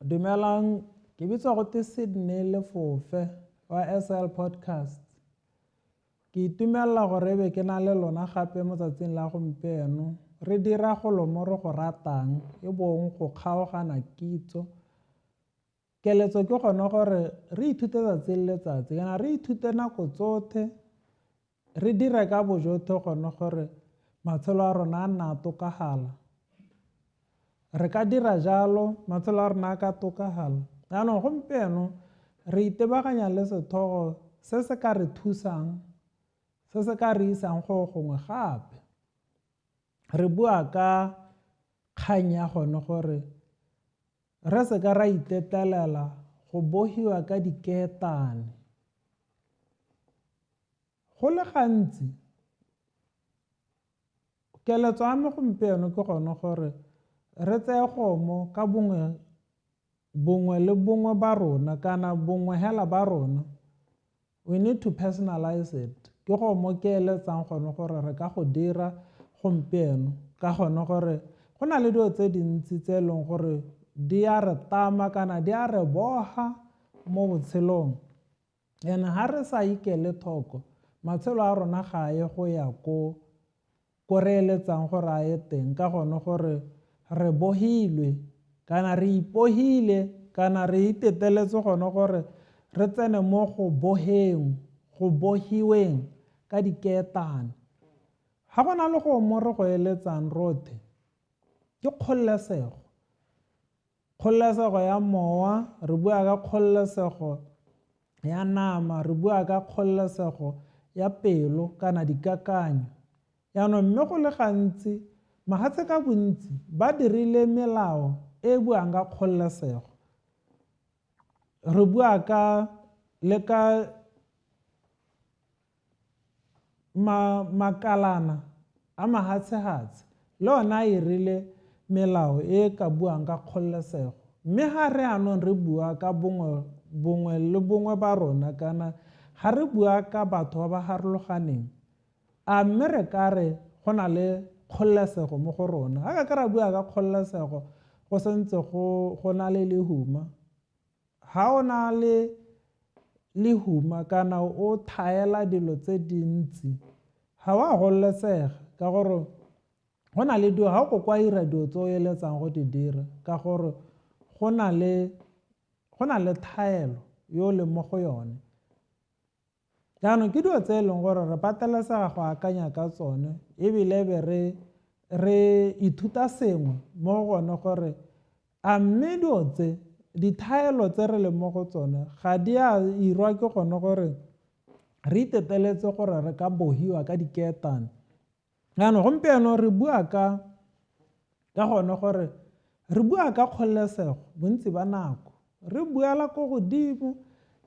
Dumelang, ke bitswa go te Sydney Lefofe wa SL Podcast. Ke itumelela gore ebe ke na le lona gape mo tsatsing la gompieno. Re dira golo mo re go ratang, e bong go kgaogana kitso. Keletso ke gone gore re ithute tsatsi le letsatsi, kana re ithute nako tsotlhe, re dire ka bojotlhe gone gore matshelo a rona a nna a tokagala. Re ka dira jalo, matshelo a rona a ka tokagala. Jaanong gompieno re itebaganya le sethogo se se ka re thusang, se se ka re isang go gongwe gape. Re bua ka kgang ya gone gore re se ka ra itetelela go bogiwa ka dikeetane. Go le gantsi, keletso ya me gompieno ke gone gore re tseye gomo ka bongwe le bongwe ba rona, kana bongwe hela ba rona. We need to personalize it. Ke gomo ke eletsang gone gore re ka go dira gompieno, ka gone gore go na le dilo tse dintsi tse eleng gore di a re tama kana di a re boga mo botshelong. And ha re sa ikele thoko, matshelo a rona ga a ye go ya ko re eletsang gore a ye teng, ka gone gore re bogilwe kana re ipohile kana re iteteletse gone gore re tsene mo go bogiweng ka dikeetane. Ga go na le go mo re go eletsang rothe ke kgololesego. Kgololesego ya mowa, re bua ka kgololesego ya nama, re bua ka kgololesego ya pelo kana dikakanyo. Yaanong mme go le gantsi mafatshe ka bontsi ba dirile melao e buang ka kgololesego. Re bua le ka makalana a mahatshehatse, le ona a irile melao e ka buang ka kgololesego. Mme ga re anong re bua ka bongwe le bongwe ba rona, kana ga re bua ka batho ba ba harologaneng, a mme re ka re go na le kgololesego mo go rona. Ga ka ra bua ka kgololesego go sentse go na le lehuma. Ga o na le lehuma kana o thaela dilo tse dintsi, ga wa gololesega, ka gore go na le dilo, ga o kwa ira dilo tse o eletsang go di dira, ka gore go na le thaelo yo le mo go yone. Jaanong ke dilo tse e leng gore re patelesega go akanya ka tsone, ebile be re ithuta sengwe mo go gone gore a mme dilo tse, dithaelo tse re le mo go tsone ga di a irwa ke gone gore re iteteletse gore re ka bogiwa ka dikeetane. Jaanong gompieno re bua ka gone gore re bua ka kgololesego bontsi ba nako, re buela ko godimo,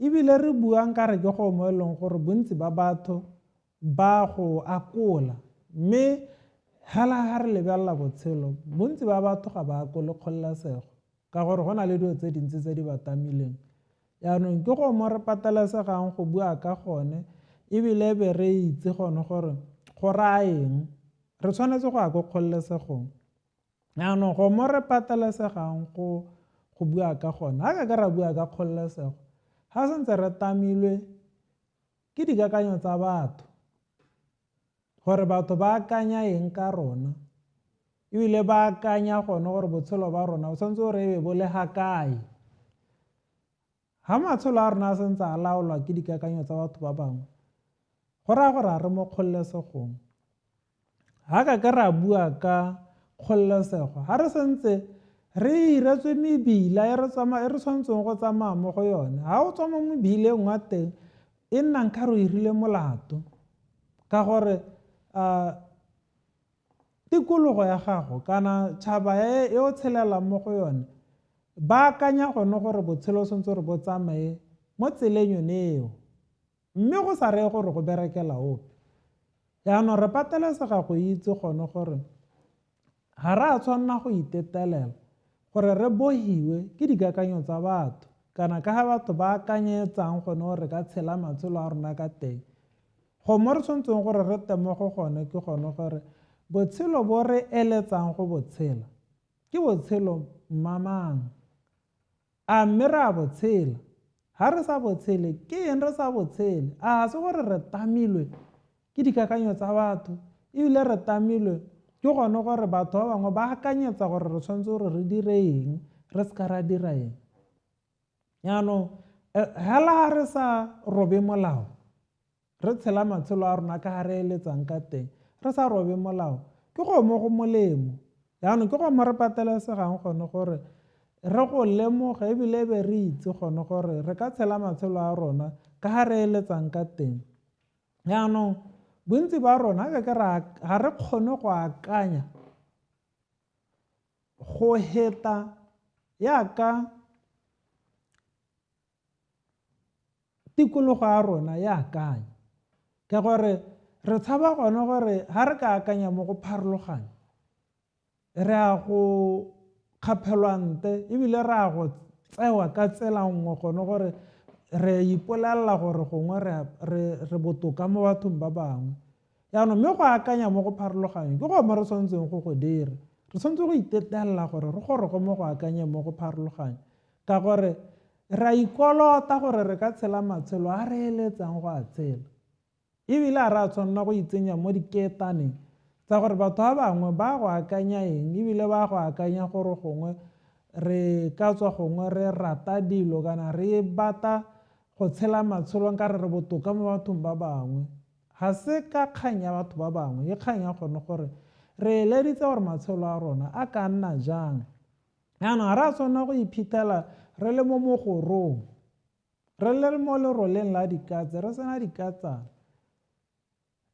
ebile re bua nkare ke go mo e leng gore bontsi ba batho ba go akola. Mme ga re lebelela botshelo, bontsi ba batho ga ba akole kgololesego, ka gore go na le dilo tse dintsi tse di ba tamileng. Yaanong ke go mo re patelesegang go bua ka gone, ebile be re itse gone gore go raya eng, re tshwanetse go ya ko kgololesegong. Yaanong go mo re patelesegang go bua ka gone, ga ka ra bua ka kgololesego, ga sentse re tamilwe ke dikakanyo tsa batho, gore batho ba akanya eng ka rona, ebile ba akanya gone gore botshelo ba rona o tshwanetse gore ebe bo le ga kae. Ga matshelo a rona a sentse a laolwa ke dikakanyo tsa batho ba bangwe, go raya gore a re mo kgololesegong. Ga ka ra bua ka kgololesego, ga re sentse re iretswe mebila e re tshwanetseng go tsamaya mo go yone, ga o tswa mo mebileng wa teng e nna nkare o irile molato, ka gore tikologo ya gago kana tšhaba e o tshelelang mo go yone ba akanya gone gore botshelo sentse gore bo tsamaye mo tseleng yone eo, mme go sa reye gore go berekela ope. Yaanong re patelesega go itse gone gore ga re a tshwanela go itetelela gore re bogiwe ke dikakanyo tsa batho, kana ka ga batho ba akanyetsang gone gore re ka tshela matshelo a rona ka teng. Go mo re tshwanetseng gore re temogo gone ke gone gore botshelo bo re eletsang go botshela ke botshelo mmamang. a mme re a botshela ga re sa botshele ke eng re sa botshele a se gore re tamilwe ke dikakanyo tsa batho ebile re tamilwe ke gone gore batho ba bangwe ba akanyetsa gore re tshwanetse gore re dire eng re se ka ra dira eng yaanong hela ga re sa robe molao re tshela matshelo a rona ka ga re eletsang ka teng re sa robe molao ke go mo go molemo yaanong ke go mo re patelesegang gone gore re go lemoga ebile be re itse gone gore re ka tshela matshelo a rona ka ga re eletsang ka teng yaanong bontsi ba rona ga re kgone go akanya go heta yaka tikologo ya rona ya akanya ke gore re tshaba gone gore ga re ka akanya mo go pharologanya re a go kgaphelwante ebile re a go tsewa ka tsela nngwe gone gore re ipolelela gore gongwe re botoka mo bathong ba bangwe yaanong mme go akanya mo go pharologanya ke go mo re tshwanetseng go dira re tshwanetse go itetelela gore re goroge mo go akanya mo go pharologanya ka gore re a ikolota gore re ka tshela matshelo a re eletsang go a tshela ebile a re a tshwanela go itsenya mo diketaneng tsa gore batho ba bangwe ba go akanya eng ebile ba go akanya gore gongwe re ka tswa gongwe re rata dilo kana re bata go tshela matshelo nka re botoka mo bathong ba bangwe ga se ka kgang ya batho ba bangwe e kgang ya gone gore re eleditse gore matshelo a rona a ka nna jang yaanong ga re a tshwanela go iphitlhela re le mo mogorong re le mo leroleng la dikatse re sena dikatsana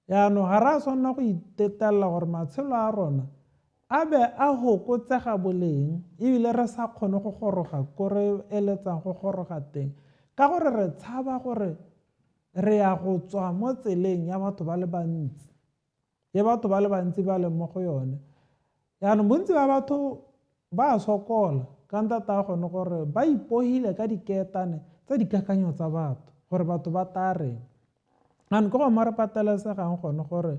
yaanong ga re a tshwanela go itetelela gore matshelo a rona a be a fokotsega boleng ebile re sa kgone go goroga ko re eletsang go goroga teng ka gore re tshaba gore re ya go tswa mo tseleng ya batho ba le bantsi ye batho ba le bantsi ba leng mo go yone yaanong bontsi ba batho ba a sokola ka ntata gone gore ba ipogile ka diketane tsa dikakanyo tsa batho gore batho ba ta reng yaanong ke go mo re patelesegang gone gore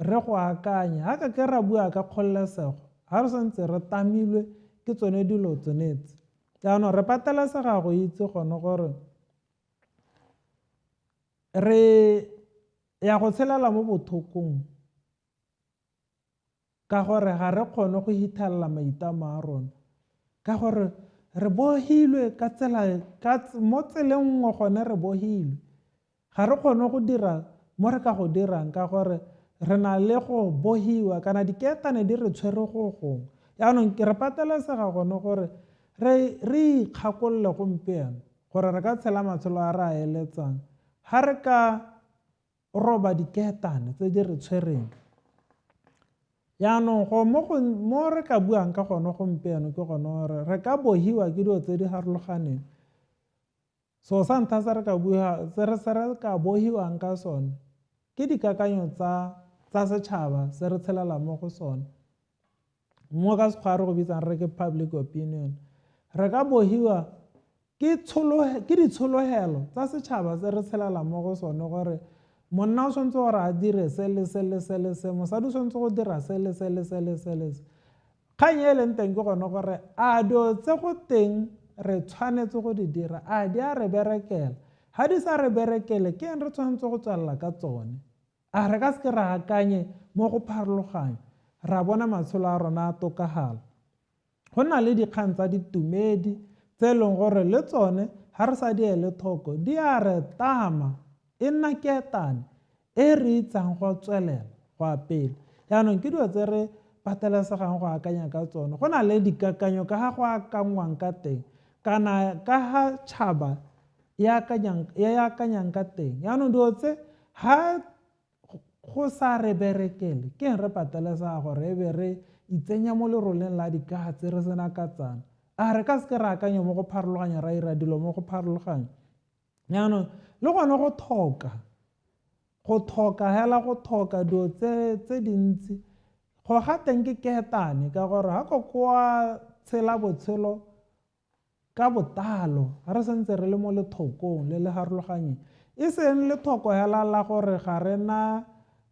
re go akanya ga ke ra bua ka kgololesego ga re santse re tamilwe ke tsone dilo tsenetse yaanong re patelesega go itse gone gore re ya go tshelela mo bothokong ka gore ga re kgone go hitlhelela maitamo a rona ka gore re bogilwe ka tsela mo tseleng nngwe gone re bogilwe ga re kgone go dira mo re ka go dirang ka gore re na le go bogiwa kana diketane di re tshwere go gongwe yaanong ke re patelesega gone gore re ikgakolole gompieno gore re ka tshela matshelo a re a eletsang ga re ka roba diketane tse di re tshwereng yaanong mo re ka buang ka gone gompieno ke gone gore re ka bogiwa ke dilo tse di farologaneng so sa ntlha se re ka bogiwang ka sone ke dikakanyo tsa setšhaba se re tshelela mo go sone mo ka sekgwa re go bitsang re ke public opinion re ka bogiwa ke ditshologelo tsa setšhaba se re tshelela mo go sone gore monna o tshwanetse gore a dire se mosadi o tshwanetse go dira se kgang e leng teng ke gone gore a dio tse go teng re tshwanetse go di dira a di a re berekela ga di sa re berekele ke eng re tshwanetse go tswelela ka tsone a re ka seke re akanye mo go pharologanya ra bona matshelo a rona a tokagala go na le dikgang tsa ditumedi tse e leng gore le tsone ga re sa di ele thoko di a re tama e nna ketane e re itsang go tswelela go a pele yaanong ke dilo tse re patelesegang go akanya ka tsone go na le dikakanyo ka ga go akangwang ka teng kana ka ga tšhaba ya akanyang ka teng yaanong dilo tse ga go sa re berekele ke eng re patelesega gore e be re itsenya mo leroleng la dikatse re sena katsana a re ka seke re akanya mo go pharologanya ra ira dilo mo go pharologanya yaanong le gone go thoka dilo tse dintsi go ga teng ke ketane ka gore ga kokoa tshela botshelo ka botalo ga re santse re le mo lethokong le le harologanyeng e seng lethoko hela la gore ga re na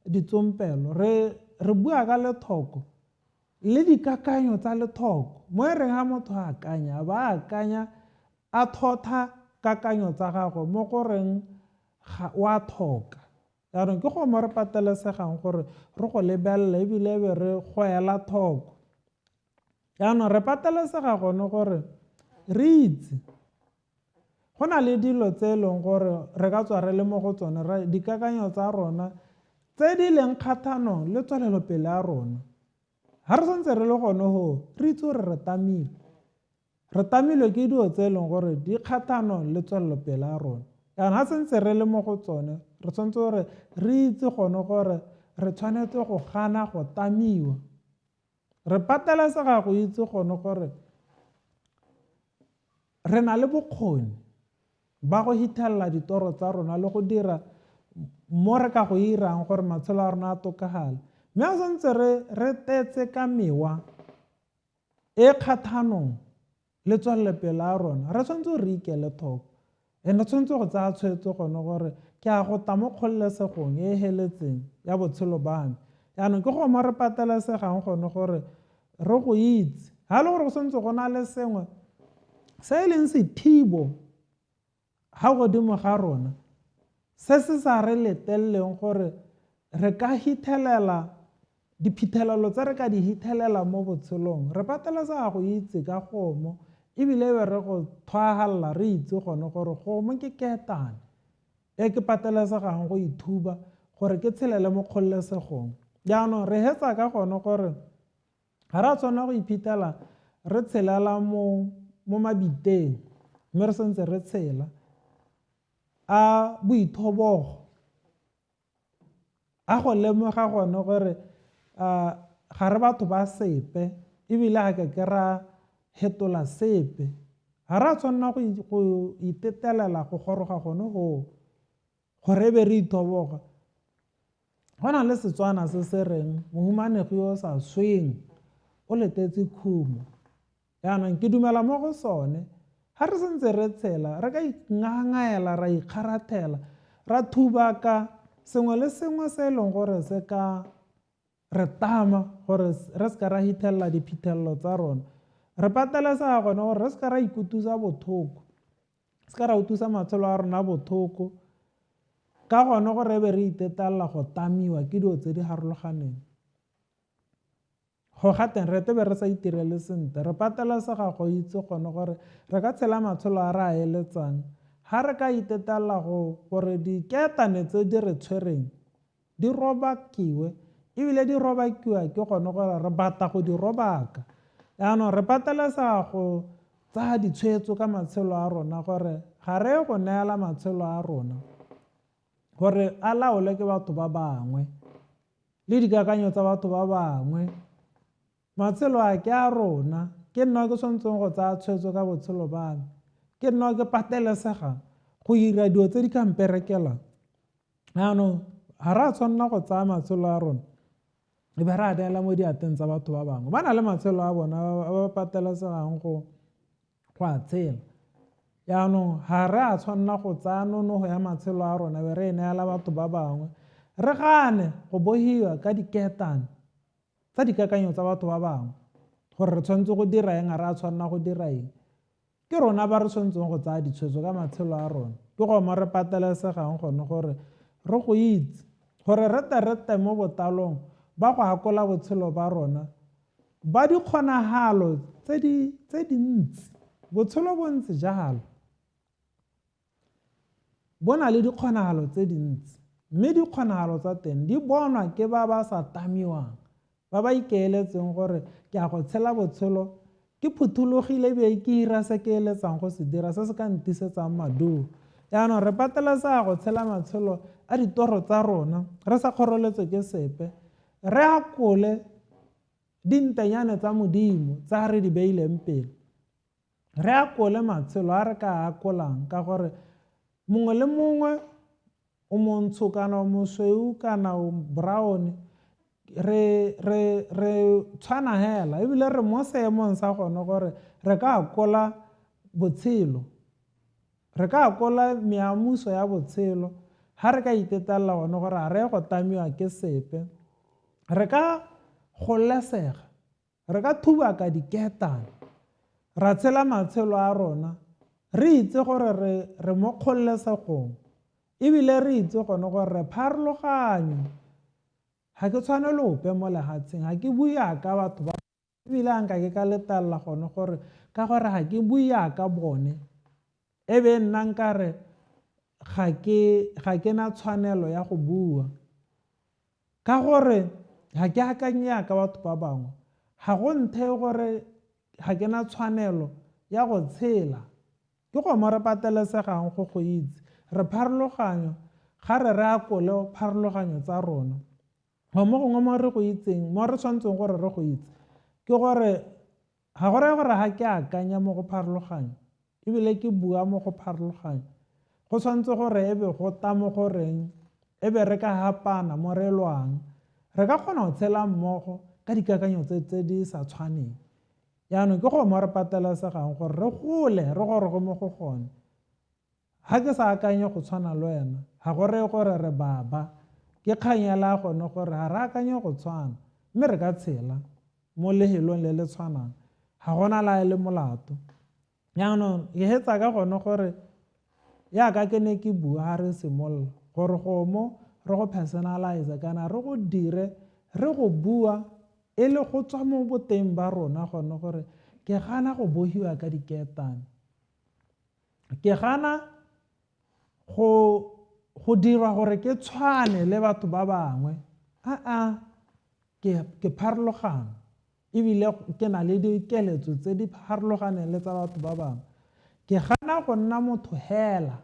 ditsompelo re bua ka lethoko le dikakanyo tsa lethoko mo e reng ga motho a akanya ba akanya a thotha kakanyo tsa gago mo goreng wa thoka. Yaanong ke go mo re patelesegang gore re go lebelela ebile be re go ela thoko. Yaanong re patelesega gone gore re itse go na le dilo tse e leng gore re ka tswa re le mo go tsone dikakanyo tsa rona tse di leng kgathanong le tswelelopele ya rona. Ga re santse re le gone go re itse gore re tamile. Re tamilwe ke dilo tse e leng gore di kgathanong le tswelelopele ya rona. Yaanong ga santse re le mo go tsone re tshwanetse gore re itse gone gore re tshwanetse go gana go tamiwa. Re patelesega go itse gone gore re na le bokgoni ba go hithelela ditoro tsa rona le go dira mo re ka go irang gore matshelo a rona a tokagale. Mme a santse re tetse ka mewa e kgathanong le tswelelopele ya rona, re tshwanetse re ikele thoko. And re tshwanetse go tsaya tshwetso gone gore ke a go ta mo kgololesegong e e heletseng ya botshelo ba me. Yaanong ke go mo re patelesegang gone gore re go itse ga e le gore go santse go na le sengwe se e leng sethibo ga godimo ga rona se se sa re leteleleng gore re ka hithelela diphitlhelelo tse re ka di hithelela mo botshelong. Re patelesega go itse ka gomo ebile be re go thwagalela re itse gone gore gomo ke ketane e ke patelesegang go ithuba gore ke tshelele mo kgololesegong. Jaanong re hetsa ka gone gore ga re a tshwanela go iphitlhela re tshelela mo mabiteng mme re santse re tshela a boithobogo a go lemoga gone gore ga re batho ba sepe ebile ga ke ra hetola sepe. Ga re a tshwanela go itetelela go goroga gone gore e be re ithoboga. Go na le Setswana se se reng mohumanegi yo o sa sweng o letetse khumo. Yaanong ke dumela mo go sone ga re sentse re tshela re ka ingangaela ra ikgarathela ra thubaka sengwe le sengwe se e leng gore se ka re tama gore re se ka ra hithelela diphitlhelelo tsa rona. Re patelesega gone gore re se ka ra ikutlwisa bothoko, se ka ra utlwisa matshelo a rona bothoko ka gone gore e be re itetelela go tamiwa ke dilo tse di farologaneng. Go gateng re be re sa itirele sentle, re patelesega go itse gone gore re ka tshela matshelo a re a eletsang ga re ka itetelela gore diketane tse di re tshwereng di robakiwe ebile di robakiwa ke gone gore re bata go di robaka. Yaanong re patelesega go tsaya ditshwetso ka matshelo a rona gore ga re go neela matshelo a rona gore a laolwe ke batho ba bangwe le dikakanyo tsa batho ba bangwe. Matshelo a ke a rona, ke nna ke tshwanetseng go tsaya tshwetso ka botshelo ba me, ke nna ke patelesega go ira dilo tse di ka mperekelang. Yaanong ga re a tshwanela go tsaya matshelo a rona e be re a neela mo diateng tsa batho ba bangwe. Ba na le matshelo a bona ba ba patelesegang go a tshela. Yaanong ga re a tshwanela go tsaya nonogo ya matshelo a rona be re e neela batho ba bangwe, re gane go bogiwa ka diketane tsa dikakanyo tsa batho ba bangwe gore re tshwanetse go dira eng, ga re a tshwanela go dira eng. Ke rona ba re tshwanetseng go tsaya ditshwetso ka matshelo a rona. Ke go mo re patelesegang gone gore re go itse gore rete mo botalong ba go gakola botshelo ba rona ba dikgonagalo tse dintsi. Botshelo bo ntse jalo bo na le dikgonagalo tse dintsi, mme dikgonagalo tsa teng di bonwa ke ba ba sa tamiwang, ba ba ikaeletseng gore ke a go tshela botshelo ke phuthulogile be ke ira se ke eletsang go se dira se se ka ntisetsang maduo. Yaanong re patelesega go tshela matshelo a ditoro tsa rona re sa kgoreletswe ke sepe, re akole dintenyane tsa modimo tsa re di beileng pele, re akole matshelo a re ka akolang ka gore mongwe le mongwe o montsho kana o mosweu kana o brown re tshwana hela ebile re mo seemong sa gone gore re ka akola botshelo, re ka akola meamuso ya botshelo ga re ka itetelela gone gore ga re go tamiwa ke sepe, re ka golesega, re ka thuba ka diketane, ra tshela matshelo a rona re itse gore re mo kgololesegong ebile re itse gone gore re pharologanyo. Ga ke tshwane le ope mo lehatsheng, ga ke bue yaka batho ba ebile a nka ke ka letella gone gore ka gore ga ke bue yaka bone e be nna nkare ga ke na tshwanelo ya go bua, ka gore ga ke akanye yaka batho ba bangwe. Ga go nthe gore ga ke na tshwanelo ya go tshela, ke go mo re patelesegang go itse re pharologanyo ga re akole pharologanyo tsa rona. Go mo gongwe mo re go itseng, mo re tshwanetseng gore re go itse ke gore ga go raya gore ga ke akanya mo go pharologanyo ebile ke bua mo go pharologanyo, go tshwanetse gore ebe go ta mo goreng ebe re ka hapana mo re lwang, re ka kgona go tshela mmogo ka dikakanyo tse di sa tshwaneng. Yaanong ke go mo re patelesegang gore re gole re gore go mo go gone. Ga ke sa akanye go tshwana le wena, ga go reye gore re baba, ke kganyela gone gore ga re akanye go tshwana mme re ka tshela mo lehelong le le tshwanang, ga gona la e le molato. Yaanong ke hetsa ka gone gore yaka ke ne ke bua ga re simolola gore go mo re go personalize kana re go dire re go bua e le go tswa mo boteng ba rona gone gore ke gana go bohiwa ka diketane, ke gana go dirwa gore ke tshwane le batho ba bangwe. Ke pharologano ebile ke na le dikeletso tse di pharologaneng le tsa batho ba bangwe. Ke gana go nna motho hela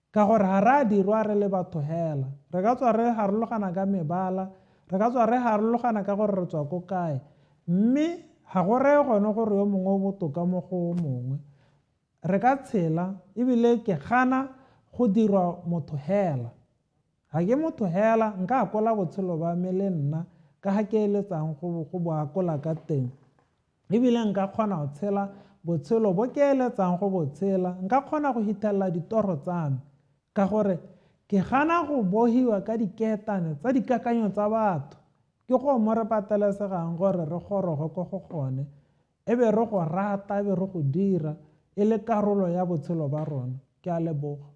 ka gore ga re a dirwa re le batho hela, re ka tswa re harologana ka mebala, re ka tswa re harologana ka gore re tswa ko kae, mme ga go reye gone gore yo mongwe o botoka mo go o mongwe. Re ka tshela ebile ke gana go dirwa motho hela. Ga ke motho hela nka akola botshelo ba me le nna ka ga ke eletsang go bo akola ka teng, ebile nka kgona go tshela botshelo bo ke eletsang go bo tshela, nka kgona go hithelela ditoro tsa me ka gore ke gana go bohiwa ka diketane tsa dikakanyo tsa batho. Ke go mo re patelesegang gore re goroge ko go gone e be re go rata, e be re go dira e le karolo ya botshelo ba rona. Ke a leboga.